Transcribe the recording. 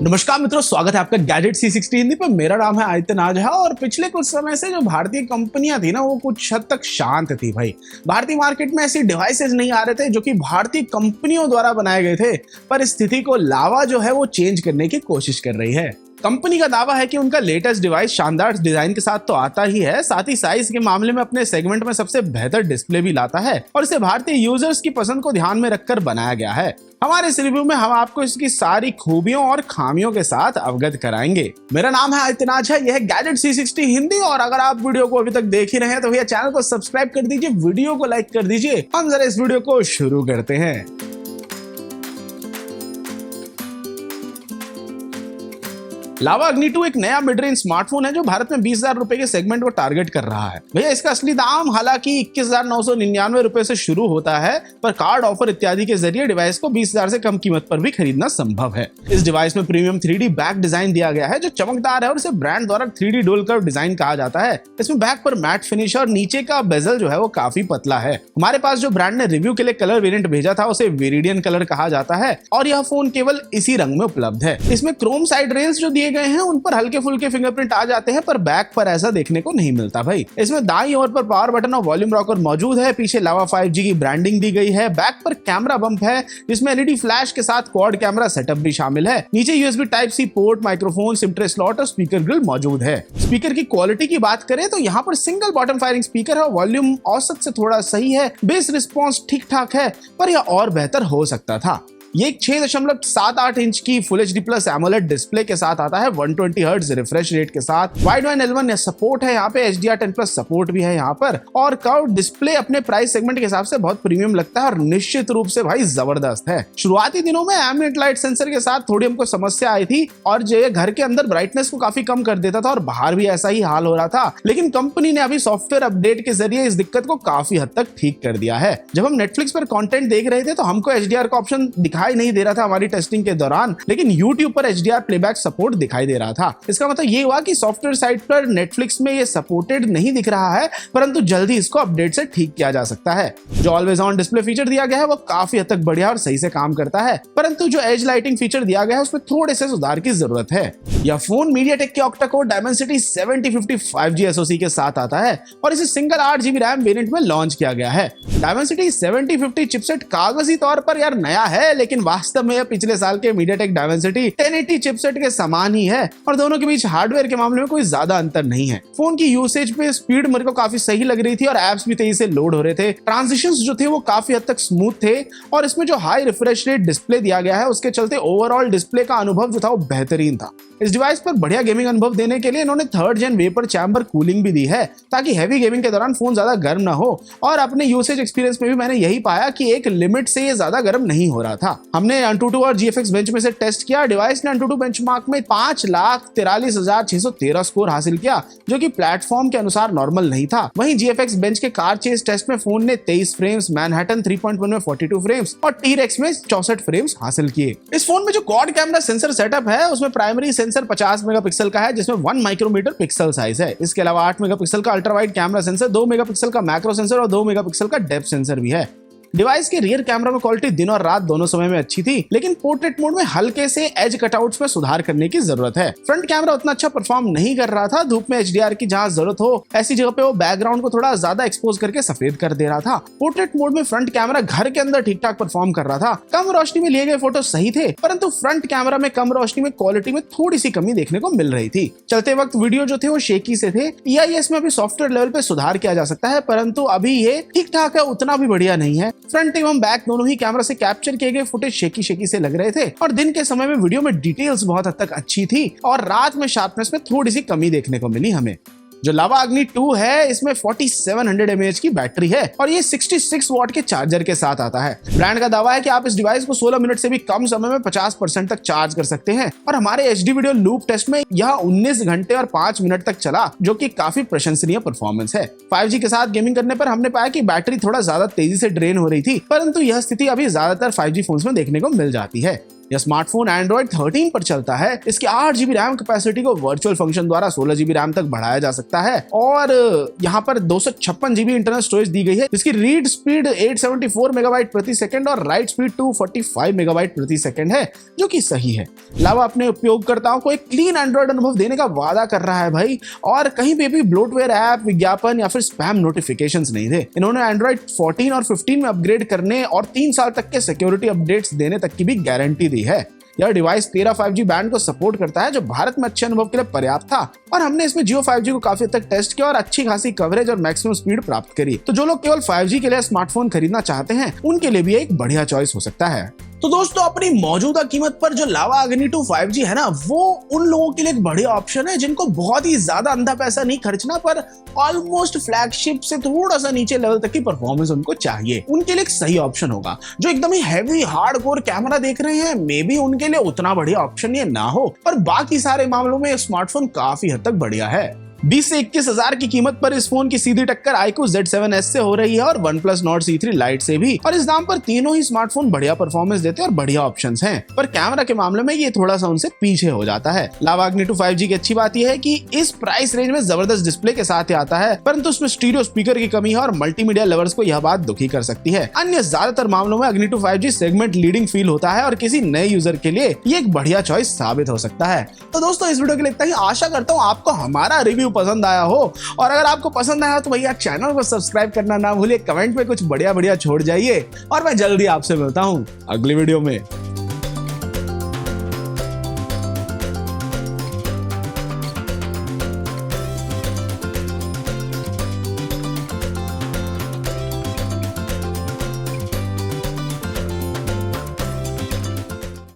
नमस्कार मित्रों, स्वागत है आपका गैजेट C60 हिंदी पर। मेरा नाम है आदित्य नाझा और पिछले कुछ समय से जो भारतीय कंपनियां थी ना, वो कुछ हद तक शांत थी भाई। भारतीय मार्केट में ऐसी डिवाइसेस नहीं आ रहे थे जो कि भारतीय कंपनियों द्वारा बनाए गए थे, पर स्थिति को लावा जो है वो चेंज करने की कोशिश कर रही है। कंपनी का दावा है कि उनका लेटेस्ट डिवाइस शानदार डिजाइन के साथ तो आता ही है, साथ ही साइज के मामले में अपने सेगमेंट में सबसे बेहतर डिस्प्ले भी लाता है और इसे भारतीय यूजर्स की पसंद को ध्यान में रखकर बनाया गया है। हमारे इस रिव्यू में हम आपको इसकी सारी खूबियों और खामियों के साथ अवगत कराएंगे। मेरा नाम है आदित्य नाझा, यह है गैजेट C60 हिंदी और अगर आप वीडियो को अभी तक देख ही रहे हैं तो भैया चैनल को सब्सक्राइब कर दीजिए, वीडियो को लाइक कर दीजिए। हम जरा इस वीडियो को शुरू करते हैं। लावा अग्नि 2 एक नया मिड रेंज स्मार्टफोन है जो भारत में 20,000 रुपए के सेगमेंट को टारगेट कर रहा है। भैया इसका असली दाम हालांकि 21,999 रुपए से शुरू होता है, पर कार्ड ऑफर इत्यादि के जरिए डिवाइस को 20,000 से कम कीमत पर भी खरीदना संभव है। इस डिवाइस में प्रीमियम 3D बैक डिजाइन दिया गया है जो चमकदार है और इसे ब्रांड द्वारा 3D डुअल कर्व डिजाइन कहा जाता है। इसमें बैक पर मैट फिनिश और नीचे का बेजल जो है वो काफी पतला है। हमारे पास जो ब्रांड ने रिव्यू के लिए कलर वेरिएंट भेजा था उसे वेरिडियन कलर कहा जाता है और यह फोन केवल इसी रंग में उपलब्ध है। इसमें क्रोम साइड रेल्स जो दिए गए हैं उन पर हल्के फुल्के फिंगरप्रिंट आ जाते हैं, पर बैक पर ऐसा देखने को नहीं मिलता भाई। इसमें दाईं ओर पर पावर बटन और वॉल्यूम रॉकर मौजूद है। पीछे लावा 5G की ब्रांडिंग दी गई है। बैक पर कैमरा बम्प है जिसमें LED फ्लैश के साथ क्वाड कैमरा सेटअप भी शामिल है। नीचे USB Type-C port, microphone, SIM tray slot और स्पीकर ग्रिल मौजूद है। स्पीकर की क्वालिटी की बात करें तो यहाँ पर सिंगल बॉटम फायरिंग स्पीकर है। वॉल्यूम औसत से थोड़ा सही है। बेस रिस्पॉन्स ठीक ठाक है, पर यह और बेहतर हो सकता था। ये एक 6.78 इंच की full HD plus AMOLED display के साथ आता है 120 हर्ट्ज रिफ्रेश रेट के साथ। वाइड वाइन L1 सपोर्ट है, यहाँ पे HDR10 प्लस सपोर्ट भी है यहाँ पर। और कर्व डिस्प्ले अपने प्राइस सेगमेंट के हिसाब से बहुत प्रीमियम लगता है और निश्चित रूप से भाई जबरदस्त है। शुरुआती दिनों में एम्बिएंट लाइट सेंसर के साथ थोड़ी हमको समस्या आई थी और जो घर के अंदर ब्राइटनेस को काफी कम कर देता था और बाहर भी ऐसा ही हाल हो रहा था, लेकिन कंपनी ने अभी सॉफ्टवेयर अपडेट के जरिए इस दिक्कत को काफी हद तक ठीक कर दिया है। जब हम नेटफ्लिक्स पर कंटेंट देख रहे थे तो हमको HDR का ऑप्शन दिखाई नहीं दे रहा था हमारी टेस्टिंग के दौरान, लेकिन YouTube पर HDR प्लेबैक सपोर्ट दिखाई दे रहा था। इसका मतलब ये हुआ कि सॉफ्टवेयर साइट पर नेटफ्लिक्स में ये सपोर्टेड नहीं दिख रहा है, परंतु जल्दी इसको अपडेट से ठीक किया जा सकता है। जो ऑलवेज ऑन डिस्प्ले फीचर दिया गया है वो काफी हद तक बढ़िया और सही से काम करता है, परंतु जो एज लाइटिंग फीचर दिया गया है उसमें थोड़े से सुधार की जरूरत है। यह फोन MediaTek के ऑक्टा-कोर Dimensity 7050 5G SoC के साथ आता है और इसे सिंगल 8GB रैम वेरिएंट में लॉन्च किया गया है। Dimensity 7050 चिपसेट कागजी तौर पर यार नया है, लेकिन वास्तव में पिछले साल के MediaTek Dimensity 1080 चिपसेट के समान ही है और दोनों के बीच हार्डवेयर के मामले में कोई ज्यादा अंतर नहीं है। फोन की यूसेज पे स्पीड मेरे को काफी सही लग रही थी और एप्स भी तेजी से लोड हो रहे थे। ट्रांजिशंस जो थे वो काफी हद तक स्मूथ थे और इसमें जो हाई रिफ्रेश रेट डिस्प्ले दिया गया है उसके चलते ओवरऑल डिस्प्ले का अनुभव जो था वो बेहतरीन था। इस डिवाइस पर बढ़िया गेमिंग अनुभव देने के लिए इन्होंने 3rd जेन वेपर चैम्बर कूलिंग भी दी है ताकि हैवी गेमिंग के दौरान फोन ज्यादा गर्म ना हो। और अपने यूसेज एक्सपीरियंस में भी मैंने यही पाया कि एक लिमिट से ये ज्यादा गर्म नहीं हो रहा था। हमने AnTuTu और GFX बेंच में से टेस्ट किया। डिवाइस ने AnTuTu बेंचमार्क में 5,43,613 स्कोर हासिल किया, जो कि प्लेटफॉर्म के अनुसार नॉर्मल नहीं था। वहीं GFX बेंच के कार चेस टेस्ट में फोन ने 23 फ्रेम्स, मैनहट्टन 3.1 में 42 फ्रेम्स और T-Rex में 64 फ्रेम्स हासिल किए। इस फोन में जो क्वाड कैमरा सेंसर सेटअप है उसमें प्राइमरी सेंसर 50 मेगापिक्सल का है जिसमें 1 माइक्रोमीटर पिक्सल साइज है। इसके अलावा 8 मेगापिक्सल का ultra wide camera sensor, 2 megapixel का मैक्रो सेंसर और 2 मेगापिक्सल का डेप्थ सेंसर भी है। डिवाइस के रियर कैमरा में क्वालिटी दिन और रात दोनों समय में अच्छी थी, लेकिन पोर्ट्रेट मोड में हल्के से एज कटआउट्स में सुधार करने की जरूरत है। फ्रंट कैमरा उतना अच्छा परफॉर्म नहीं कर रहा था। धूप में HDR की जहां जरूरत हो ऐसी जगह पे वो बैकग्राउंड को थोड़ा ज्यादा एक्सपोज करके सफेद कर दे रहा था। पोर्ट्रेट मोड में फ्रंट कैमरा घर के अंदर ठीक ठाक परफॉर्म कर रहा था। कम रोशनी में लिए गए फोटो सही थे, परंतु फ्रंट कैमरा में कम रोशनी में क्वालिटी में थोड़ी सी कमी देखने को मिल रही थी। चलते वक्त वीडियो जो थे वो शेकी से थे। EIS में अभी सॉफ्टवेयर लेवल पे सुधार किया जा सकता है, परंतु अभी ये ठीक ठाक है, उतना भी बढ़िया नहीं है। फ्रंट एवं बैक दोनों ही कैमरा से कैप्चर किए गए फुटेज शेकी से लग रहे थे और दिन के समय में वीडियो में डिटेल्स बहुत हद तक अच्छी थी और रात में शार्पनेस में थोड़ी सी कमी देखने को मिली हमें। जो लावा अग्नि 2 है इसमें 4700 mAh की बैटरी है और ये 66 वॉट के चार्जर के साथ आता है। ब्रांड का दावा है कि आप इस डिवाइस को 16 मिनट से भी कम समय में 50% तक चार्ज कर सकते हैं और हमारे HD वीडियो लूप टेस्ट में यह 19 घंटे और 5 मिनट तक चला, जो कि काफी प्रशंसनीय परफॉर्मेंस है। 5G के साथ गेमिंग करने पर हमने पाया कि बैटरी थोड़ा ज्यादा तेजी से ड्रेन हो रही थी, परंतु यह स्थिति अभी ज्यादातर 5G फोन्स में देखने को मिल जाती है। यह स्मार्टफोन एंड्रॉइड 13 पर चलता है। इसके 8 GB रैम कैपेसिटी को वर्चुअल फंक्शन द्वारा 16 GB रैम तक बढ़ाया जा सकता है और यहाँ पर 256 GB इंटरनल स्टोरेज दी गई है, जिसकी रीड स्पीड 874 मेगाबाइट प्रति सेकंड और राइट स्पीड 245 मेगाबाइट प्रति सेकंड है, जो कि सही है। लावा अपने उपयोगकर्ताओं को एक क्लीन एंड्रॉइड अनुभव देने का वादा कर रहा है भाई, और कहीं भी ब्लोटवेयर ऐप, विज्ञापन या फिर स्पैम नोटिफिकेशंस नहीं थे। इन्होंने एंड्रॉइड 14 और 15 में अपग्रेड करने और 3 साल तक के सिक्योरिटी अपडेट्स देने तक की भी गारंटी दी है। यह डिवाइस 13 5G बैंड को सपोर्ट करता है, जो भारत में अच्छे अनुभव के लिए पर्याप्त था, और हमने इसमें जियो 5G को काफी हद तक टेस्ट किया और अच्छी खासी कवरेज और मैक्सिमम स्पीड प्राप्त करी। तो जो लोग केवल 5G के लिए स्मार्टफोन खरीदना चाहते हैं, उनके लिए भी एक बढ़िया चॉइस हो सकता है। तो दोस्तों, अपनी मौजूदा कीमत पर जो लावा अग्नि 2 5G है ना, वो उन लोगों के लिए एक बढ़िया ऑप्शन है जिनको बहुत ही ज्यादा अंधा पैसा नहीं खर्चना, पर ऑलमोस्ट फ्लैगशिप से थोड़ा सा नीचे लेवल तक की परफॉर्मेंस उनको चाहिए। उनके लिए एक सही ऑप्शन होगा। जो एकदम ही हैवी हार्डकोर कैमरा देख रहे हैं, मे बी उनके लिए उतना बढ़िया ऑप्शन ये ना हो, पर बाकी सारे मामलों में स्मार्टफोन काफी हद तक बढ़िया है। 20 से 21 हजार की कीमत पर इस फोन की सीधी टक्कर iQOO Z7S से हो रही है और OnePlus Nord C3 Lite से भी, और इस दाम पर तीनों ही स्मार्टफोन बढ़िया परफॉर्मेंस देते हैं और बढ़िया ऑप्शंस हैं, पर कैमरा के मामले में ये थोड़ा सा उनसे पीछे हो जाता है। लावा अग्नि 2 5G की अच्छी बात यह है कि इस प्राइस रेंज में जबरदस्त डिस्प्ले के साथ आता है, परंतु उसमें स्टीरियो स्पीकर की कमी है और मल्टीमीडिया लवर्स को यह बात दुखी कर सकती है। अन्य ज्यादातर मामलों में अग्नि 2 5G सेगमेंट लीडिंग फील होता है और किसी नए यूजर के लिए ये एक बढ़िया चॉइस साबित हो सकता है। तो दोस्तों, इस वीडियो के लिए इतना ही। आशा करता हूँ आपको हमारा रिव्यू पसंद आया हो, और अगर आपको पसंद आया तो भैया चैनल को सब्सक्राइब करना ना भूलिए, कमेंट में कुछ बढ़िया बढ़िया छोड़ जाइए, और मैं जल्दी आपसे मिलता हूं अगली वीडियो में।